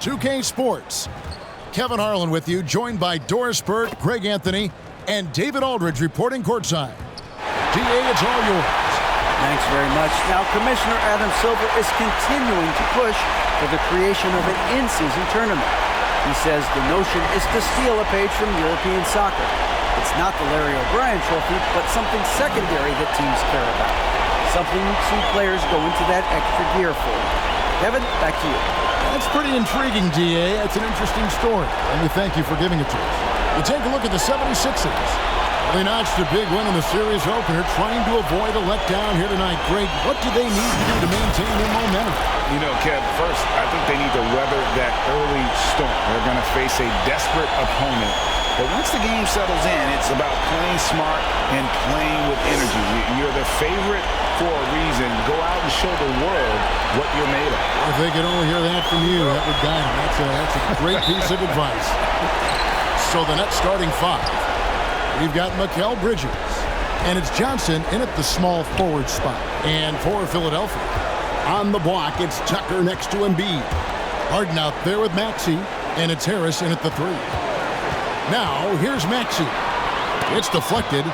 2K Sports. Kevin Harlan with you, joined by Doris Burke, Greg Anthony, and David Aldridge reporting courtside. DA, it's all yours. Thanks very much. Now, Commissioner Adam Silver is continuing to push for the creation of an in-season tournament. He says the notion is to steal a page from European soccer. It's not the Larry O'Brien Trophy, but something secondary that teams care about. Something you see players go into that extra gear for. Kevin, back to you. That's pretty intriguing, DA. That's an interesting story, and we thank you for giving it to us. We take a look at the 76ers. They notched a big win in the series opener, trying to avoid a letdown here tonight. Greg, what do they need to do to maintain their momentum? You know, Kev, first, I think they need to weather that early storm. They're going to face a desperate opponent. But once the game settles in, it's about playing smart and playing with energy. You're the favorite for a reason. Go out and show the world what you're made of. If they could only hear that from you, that would guide them. That's a great piece of advice. So the Nets starting five. We've got Mikal Bridges, and it's Johnson in at the small forward spot. And for Philadelphia, on the block, it's Tucker next to Embiid. Harden out there with Maxey, and it's Harris in at the three. Now, here's Maxey. It's deflected.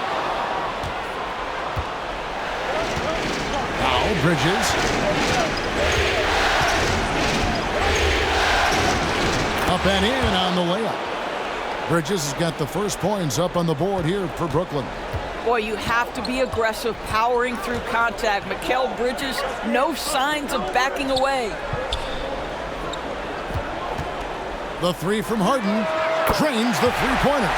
Now, Bridges. Up and in on the layup. Bridges has got the first points up on the board here for Brooklyn. Boy, you have to be aggressive, powering through contact. Mikal Bridges, no signs of backing away. The three from Harden drains the three-pointer.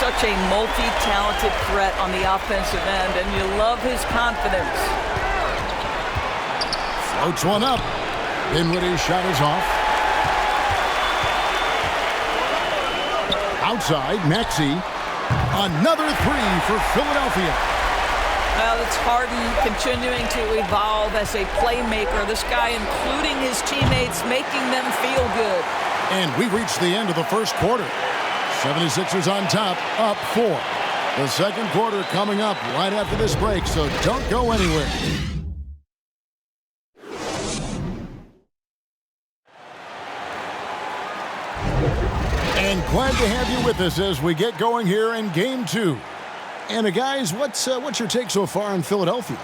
Such a multi-talented threat on the offensive end, and you love his confidence. Floats one up. Dinwiddie's shot is off. Outside, Maxey. Another three for Philadelphia. Well, it's Harden continuing to evolve as a playmaker. This guy, including his teammates, making them feel good. And we reached the end of the first quarter. 76ers on top, up 4. The second quarter coming up right after this break, so don't go anywhere. And glad to have you with us as we get going here in Game 2. And guys, what's your take so far on Philadelphia?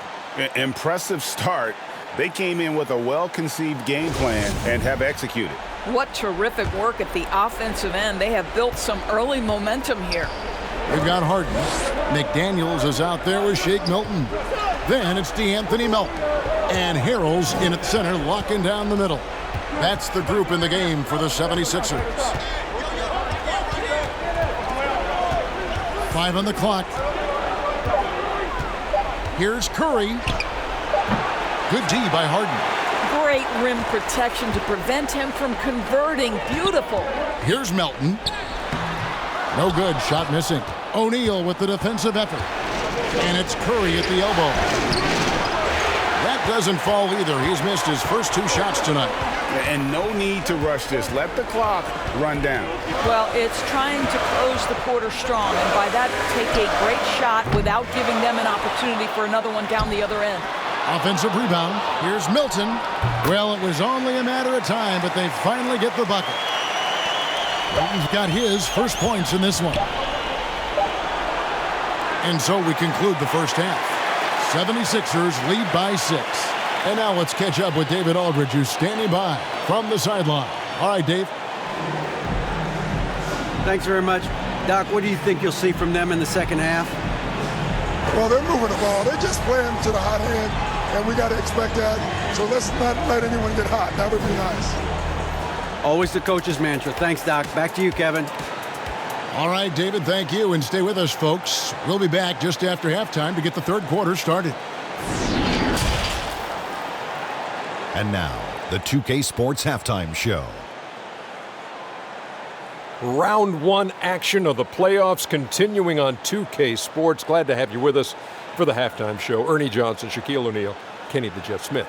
Impressive start. They came in with a well-conceived game plan and have executed. What terrific work at the offensive end. They have built some early momentum here. We've got Harden. McDaniels is out there with Shake Milton. Then it's DeAnthony Melton. And Harrell's in at center, locking down the middle. That's the group in the game for the 76ers. 5 on the clock. Here's Curry. Good D by Harden. Great rim protection to prevent him from converting. Beautiful. Here's Melton. No good. Shot missing. O'Neal with the defensive effort. And it's Curry at the elbow. That doesn't fall either. He's missed his first 2 shots tonight. And no need to rush this. Let the clock run down. Well, it's trying to close the quarter strong, and by that, take a great shot without giving them an opportunity for another one down the other end. Offensive rebound. Here's Milton. Well, it was only a matter of time, but they finally get the bucket. Milton's got his first points in this one. And so we conclude the first half. 76ers lead by 6. And now let's catch up with David Aldridge, who's standing by from the sideline. All right, Dave. Thanks very much. Doc, what do you think you'll see from them in the second half? Well, they're moving the ball. They're just playing to the hot hand, and we got to expect that. So let's not let anyone get hot. That would be nice. Always the coach's mantra. Thanks, Doc. Back to you, Kevin. All right, David, thank you. And stay with us, folks. We'll be back just after halftime to get the third quarter started. And now, the 2K Sports Halftime Show. Round 1 action of the playoffs continuing on 2K Sports. Glad to have you with us for the halftime show. Ernie Johnson, Shaquille O'Neal, Kenny the Jet Smith.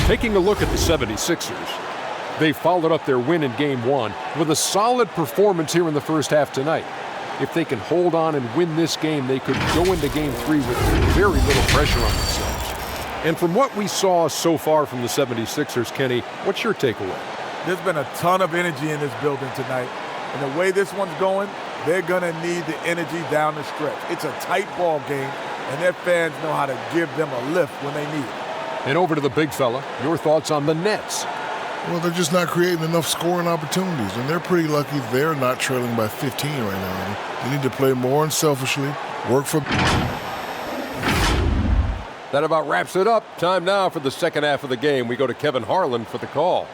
Taking a look at the 76ers. They followed up their win in Game 1 with a solid performance here in the first half tonight. If they can hold on and win this game, they could go into Game 3 with very little pressure on themselves. And from what we saw so far from the 76ers, Kenny, what's your takeaway? There's been a ton of energy in this building tonight. And the way this one's going, they're going to need the energy down the stretch. It's a tight ball game, and their fans know how to give them a lift when they need it. And over to the big fella, your thoughts on the Nets? Well, they're just not creating enough scoring opportunities, and they're pretty lucky they're not trailing by 15 right now. They need to play more unselfishly, work for... That about wraps it up. Time now for the second half of the game. We go to Kevin Harlan for the call.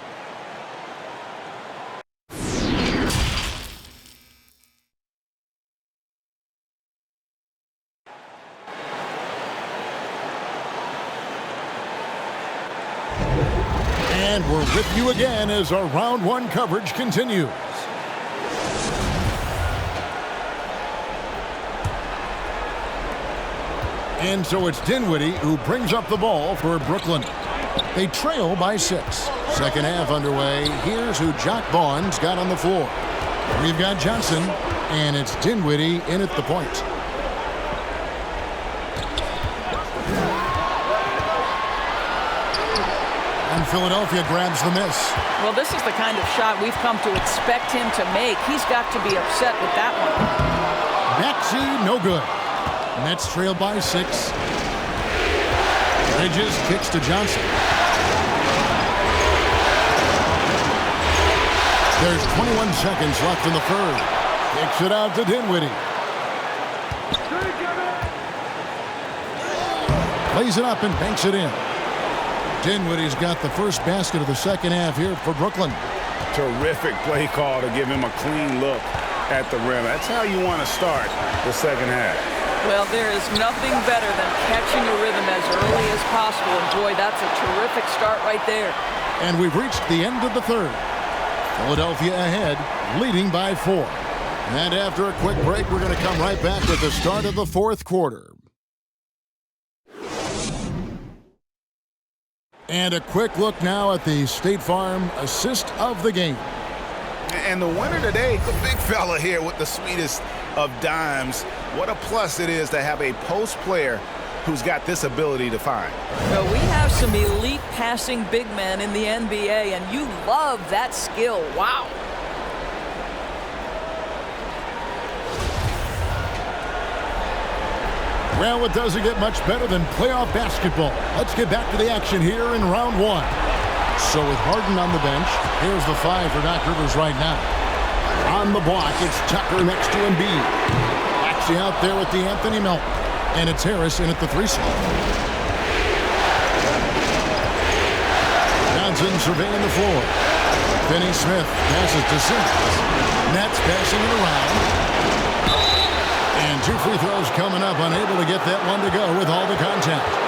And we're with you again as our round one coverage continues. And so it's Dinwiddie who brings up the ball for Brooklyn. They trail by 6. Second half underway. Here's who Jock Vaughn's got on the floor. We've got Johnson, and it's Dinwiddie in at the point. And Philadelphia grabs the miss. Well, this is the kind of shot we've come to expect him to make. He's got to be upset with that one. Maxey, no good. Nets trail by 6. Bridges kicks to Johnson. There's 21 seconds left in the third. Kicks it out to Dinwiddie. Plays it up and banks it in. Dinwiddie's got the first basket of the second half here for Brooklyn. Terrific play call to give him a clean look at the rim. That's how you want to start the second half. Well, there is nothing better than catching a rhythm as early as possible. And boy, that's a terrific start right there. And we've reached the end of the third. Philadelphia ahead, leading by 4. And after a quick break, we're going to come right back with the start of the fourth quarter. And a quick look now at the State Farm assist of the game. And the winner today, the big fella here with the sweetest of dimes. What a plus it is to have a post player who's got this ability to find. Well, we have some elite passing big men in the NBA, and you love that skill. Wow. Well, it doesn't get much better than playoff basketball. Let's get back to the action here in round 1. So with Harden on the bench, here's the 5 for Doc Rivers right now. On the block, it's Tucker next to Embiid. Maxey out there with the Anthony Melton. And it's Harris in at the 3 slot. Johnson surveying the floor. Finney-Smith passes to Simmons. Nets passing it around. And 2 free throws coming up, unable to get that one to go with all the contact.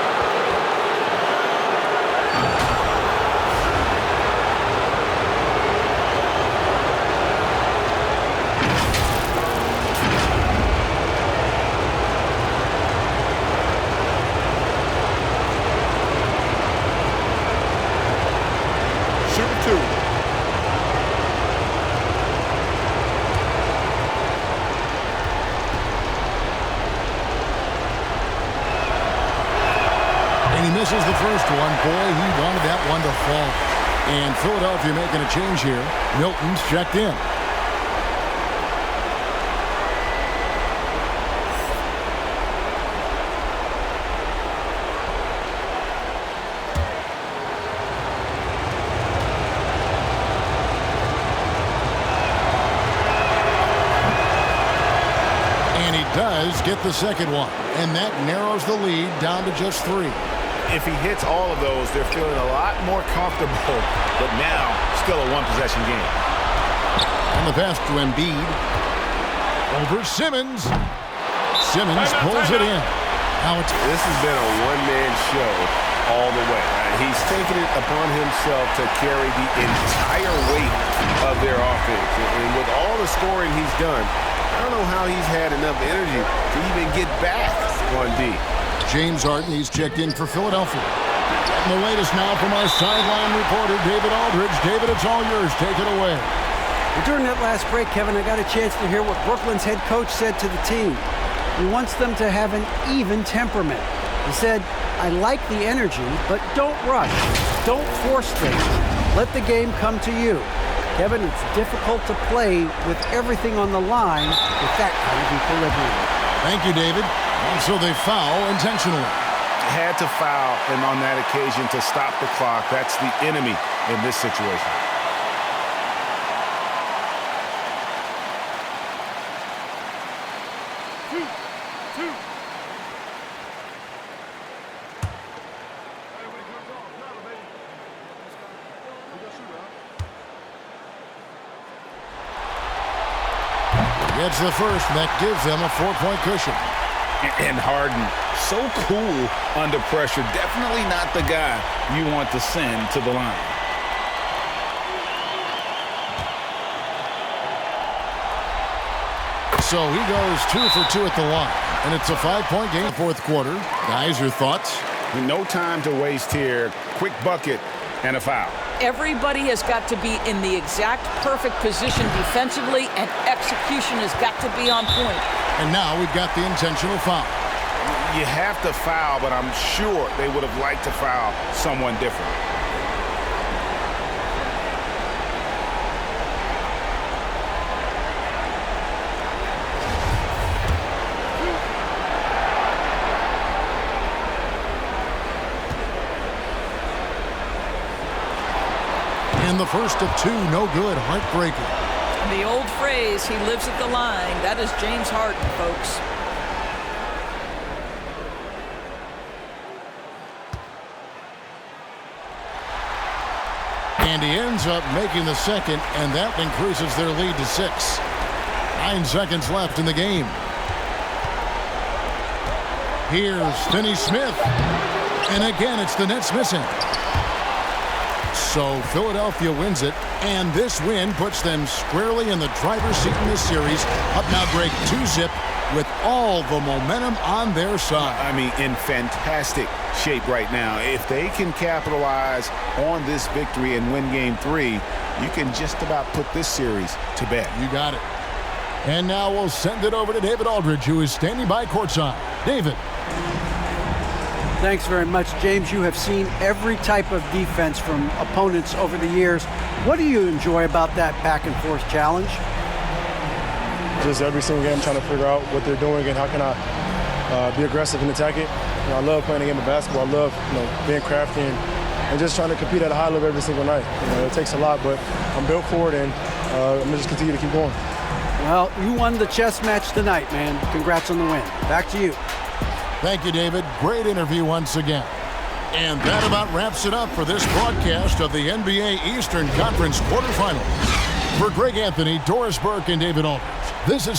Misses the first one. Boy, he wanted that one to fall. And Philadelphia making a change here. Milton's checked in. And he does get the second one. And that narrows the lead down to just 3. If he hits all of those, they're feeling a lot more comfortable. But now, still a one-possession game. And the pass to Embiid. Over Simmons. Simmons pulls it in. Now it's... This has been a one-man show all the way. He's taken it upon himself to carry the entire weight of their offense. And with all the scoring he's done, I don't know how he's had enough energy to even get back on D. James Harden, he's checked in for Philadelphia. And the latest now from our sideline reporter, David Aldridge. David, it's all yours. Take it away. Well, during that last break, Kevin, I got a chance to hear what Brooklyn's head coach said to the team. He wants them to have an even temperament. He said, I like the energy, but don't rush. Don't force things. Let the game come to you. Kevin, it's difficult to play with everything on the line with that kind of equilibrium. Thank you, David. And so they foul intentionally. Had to foul him on that occasion to stop the clock. That's the enemy in this situation. Gets the first, and that gives them a 4-point cushion. And Harden, so cool under pressure. Definitely not the guy you want to send to the line. So he goes 2 for 2 at the line, and it's a 5-point game fourth quarter. Guys, your thoughts? No time to waste here. Quick bucket and a foul. Everybody has got to be in the exact perfect position defensively, and execution has got to be on point. And now we've got the intentional foul. You have to foul, but I'm sure they would have liked to foul someone different. And the first of 2, no good, heartbreaker. The old phrase, he lives at the line, that is James Harden, folks. And he ends up making the second, and that increases their lead to 6. 9 seconds left in the game. Here's Finney Smith. And again, it's the Nets missing. So Philadelphia wins it, and this win puts them squarely in the driver's seat in this series. Up now, Greg, 2-zip with all the momentum on their side. I mean, in fantastic shape right now. If they can capitalize on this victory and win Game 3, you can just about put this series to bed. You got it. And now we'll send it over to David Aldridge, who is standing by courtside. David. Thanks very much, James. You have seen every type of defense from opponents over the years. What do you enjoy about that back-and-forth challenge? Just every single game trying to figure out what they're doing and how can I be aggressive and attack it. You know, I love playing the game of basketball. I love being crafty and just trying to compete at a high level every single night. It takes a lot, but I'm built for it, and I'm going to just continue to keep going. Well, you won the chess match tonight, man. Congrats on the win. Back to you. Thank you, David. Great interview once again. And that about wraps it up for this broadcast of the NBA Eastern Conference quarterfinals. For Greg Anthony, Doris Burke, and David Aldridge, this is